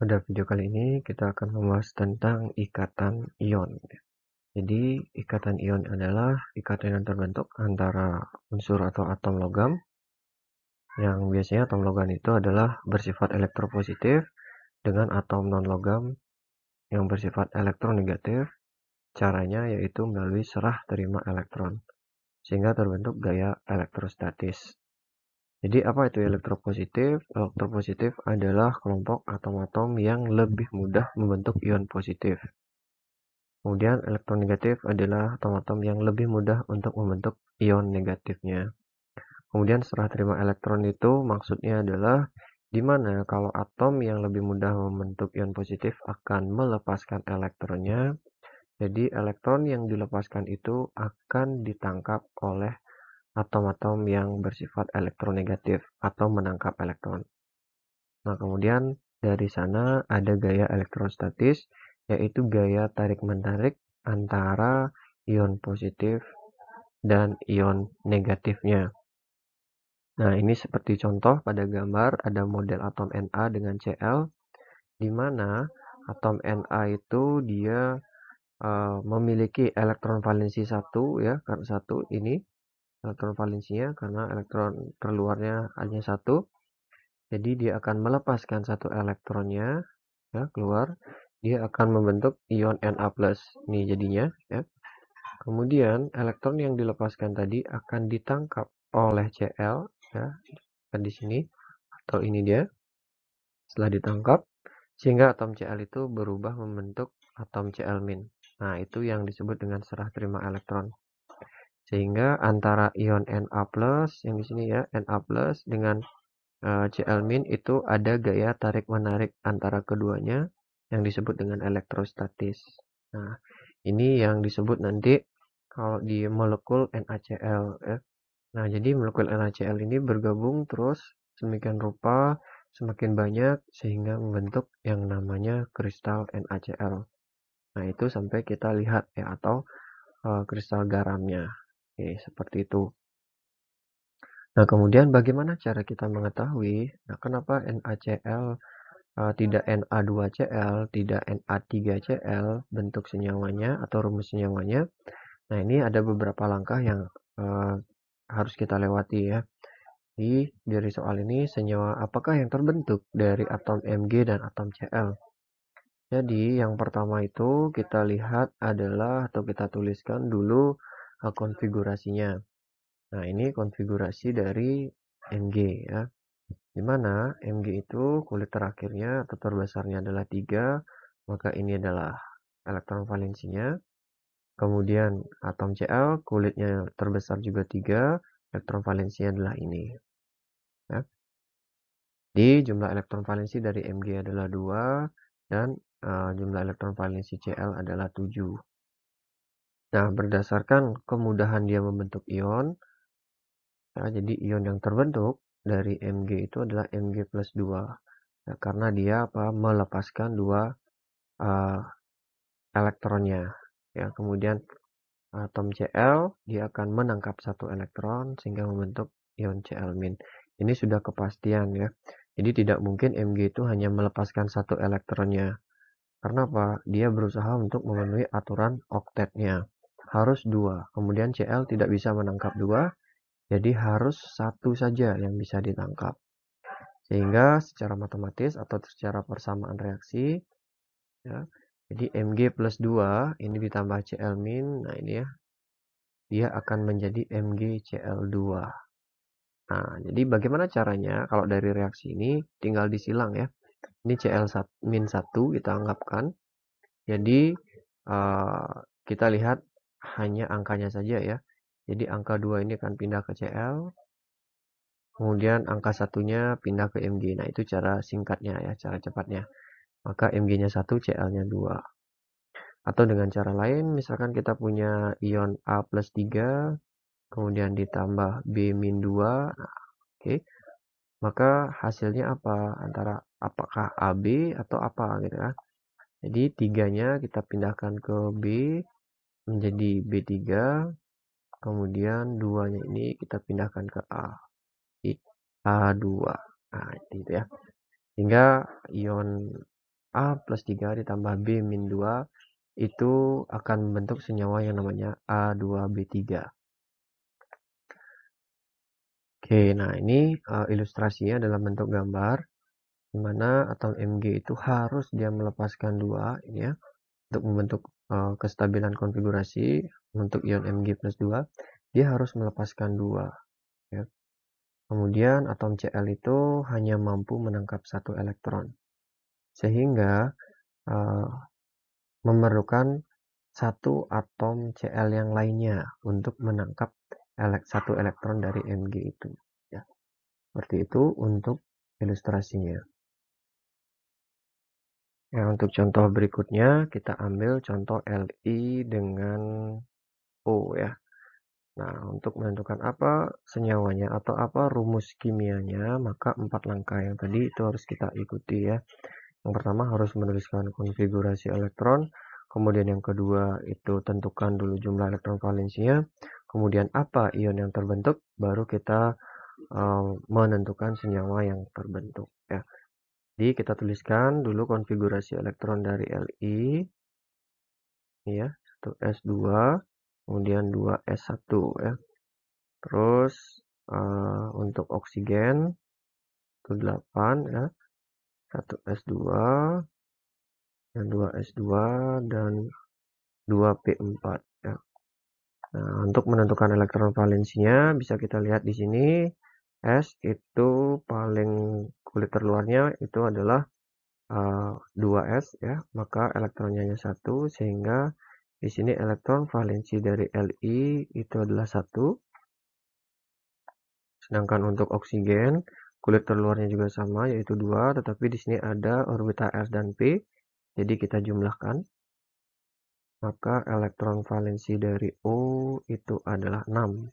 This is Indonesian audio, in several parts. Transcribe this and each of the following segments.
Pada video kali ini kita akan membahas tentang ikatan ion. Jadi ikatan ion adalah ikatan yang terbentuk antara unsur atau atom logam, yang biasanya atom logam itu adalah bersifat elektropositif dengan atom non logam yang bersifat elektronegatif. Caranya yaitu melalui serah terima elektron, sehingga terbentuk gaya elektrostatis. Jadi apa itu elektropositif? Elektropositif adalah kelompok atom-atom yang lebih mudah membentuk ion positif. Kemudian elektronegatif adalah atom-atom yang lebih mudah untuk membentuk ion negatifnya. Kemudian serah terima elektron itu maksudnya adalah di mana kalau atom yang lebih mudah membentuk ion positif akan melepaskan elektronnya. Jadi elektron yang dilepaskan itu akan ditangkap oleh atom-atom yang bersifat elektronegatif atau menangkap elektron. Nah, kemudian dari sana ada gaya elektrostatis, yaitu gaya tarik-menarik antara ion positif dan ion negatifnya. Nah, ini seperti contoh pada gambar ada model atom Na dengan Cl, di mana atom Na itu dia memiliki elektron valensi 1 ya, karena 1 ini elektron valensinya karena elektron terluarnya hanya 1. Jadi dia akan melepaskan satu elektronnya ya keluar, dia akan membentuk ion Na+. Nih jadinya ya. Kemudian elektron yang dilepaskan tadi akan ditangkap oleh Cl ya, di sini atau ini dia. Setelah ditangkap sehingga atom Cl itu berubah membentuk atom Cl-. Nah, itu yang disebut dengan serah terima elektron. Sehingga antara ion Na+ yang di sini ya, Na+ dengan Cl- itu ada gaya tarik-menarik antara keduanya yang disebut dengan elektrostatis. Nah, ini yang disebut nanti kalau di molekul NaCl ya. Nah, jadi molekul NaCl ini bergabung terus semakin rupa, semakin banyak sehingga membentuk yang namanya kristal NaCl. Nah, itu sampai kita lihat ya atau kristal garamnya. Oke, seperti itu. Nah, kemudian bagaimana cara kita mengetahui kenapa NaCl tidak Na2Cl, tidak Na3Cl bentuk senyawanya atau rumus senyawanya. Nah, ini ada beberapa langkah yang harus kita lewati ya. Dari soal ini senyawa apakah yang terbentuk dari atom Mg dan atom Cl? Jadi yang pertama itu kita lihat adalah atau kita tuliskan dulu konfigurasinya. Nah, ini konfigurasi dari Mg ya. Dimana Mg itu kulit terakhirnya atau terbesarnya adalah 3, maka ini adalah elektron valensinya. Kemudian atom Cl kulitnya terbesar juga 3, elektron valensinya adalah ini. Ya. Di jumlah elektron valensi dari Mg adalah 2 dan jumlah elektron valensi Cl adalah 7. Nah, berdasarkan kemudahan dia membentuk ion, ya, jadi ion yang terbentuk dari Mg itu adalah Mg+2. Ya, karena dia melepaskan 2 elektronnya. Ya, kemudian atom Cl dia akan menangkap 1 elektron sehingga membentuk ion Cl-. Ini sudah kepastian ya. Jadi tidak mungkin Mg itu hanya melepaskan 1 elektronnya. Karena apa? Dia berusaha untuk memenuhi aturan oktetnya. Harus 2. Kemudian Cl tidak bisa menangkap 2. Jadi harus 1 saja yang bisa ditangkap. Sehingga secara matematis atau secara persamaan reaksi ya. Jadi Mg+2 ini ditambah Cl-, nah ini ya. Dia akan menjadi MgCl2. Nah, jadi bagaimana caranya? Kalau dari reaksi ini tinggal disilang ya. Ini Cl-1 kita anggapkan. Jadi kita lihat hanya angkanya saja ya. Jadi angka 2 ini akan pindah ke Cl. Kemudian angka 1-nya pindah ke Mg. Nah, itu cara singkatnya ya, cara cepatnya. Maka Mg-nya 1, Cl-nya 2. Atau dengan cara lain, misalkan kita punya ion A+3, kemudian ditambah B-2. Nah, oke. Maka hasilnya apa? Antara apakah AB atau apa gitu ya. Jadi 3-nya kita pindahkan ke B menjadi B3. Kemudian 2-nya ini kita pindahkan ke A. A2. Nah, itu ya. Sehingga ion A plus 3 ditambah B min 2 itu akan membentuk senyawa yang namanya A2B3. Oke, nah ini ilustrasinya dalam bentuk gambar, di mana atom Mg itu harus dia melepaskan 2 ini ya, untuk membentuk kestabilan konfigurasi untuk ion Mg plus 2, dia harus melepaskan 2. Ya. Kemudian atom Cl itu hanya mampu menangkap 1 elektron, sehingga memerlukan 1 atom Cl yang lainnya untuk menangkap 1 elektron dari Mg itu. Ya. Seperti itu untuk ilustrasinya. Ya, untuk contoh berikutnya kita ambil contoh Li dengan O ya. Nah, untuk menentukan apa senyawanya atau apa rumus kimianya, maka 4 langkah yang tadi itu harus kita ikuti ya. Yang pertama harus menuliskan konfigurasi elektron, kemudian yang kedua itu tentukan dulu jumlah elektron valensinya, kemudian apa ion yang terbentuk, baru kita menentukan senyawa yang terbentuk ya. Jadi kita tuliskan dulu konfigurasi elektron dari Li ya, 1s2, kemudian 2s1 ya. Terus untuk oksigen itu 8 ya, 1s2 dan 2s2 dan 2p4 ya. Nah, untuk menentukan elektron valensinya bisa kita lihat di sini. S itu paling kulit terluarnya itu adalah 2s ya, maka elektronnya hanya 1, sehingga di sini elektron valensi dari Li itu adalah 1. Sedangkan untuk oksigen kulit terluarnya juga sama yaitu 2, tetapi di sini ada orbital S dan P, jadi kita jumlahkan. Maka elektron valensi dari O itu adalah 6.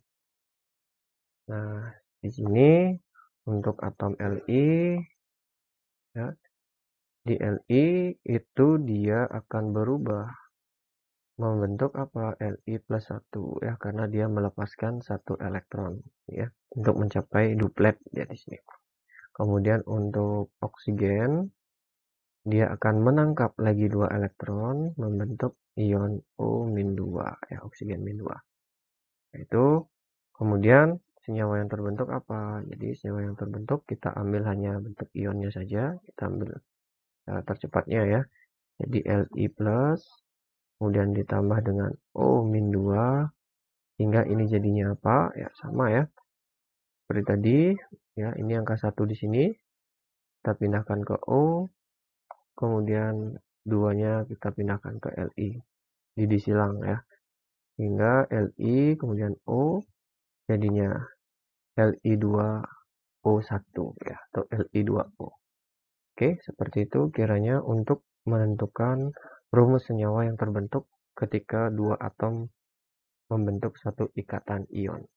Nah, di sini untuk atom Li ya, di Li itu dia akan berubah membentuk apa? Li plus 1 ya, karena dia melepaskan 1 elektron ya untuk mencapai duplet ya di sini. Kemudian untuk oksigen dia akan menangkap lagi 2 elektron membentuk ion O-2 ya, oksigen -2. Itu kemudian senyawa yang terbentuk apa? Jadi senyawa yang terbentuk kita ambil hanya bentuk ionnya saja, kita ambil tercepatnya ya. Jadi Li plus kemudian ditambah dengan O-2 hingga ini jadinya apa? Ya sama ya. Seperti tadi ya, ini angka 1 di sini kita pindahkan ke O, kemudian 2-nya kita pindahkan ke Li. Jadi disilang ya. Hingga Li kemudian O jadinya Li2O1 ya, atau Li2O. Oke, seperti itu kiranya untuk menentukan rumus senyawa yang terbentuk ketika 2 atom membentuk satu ikatan ion.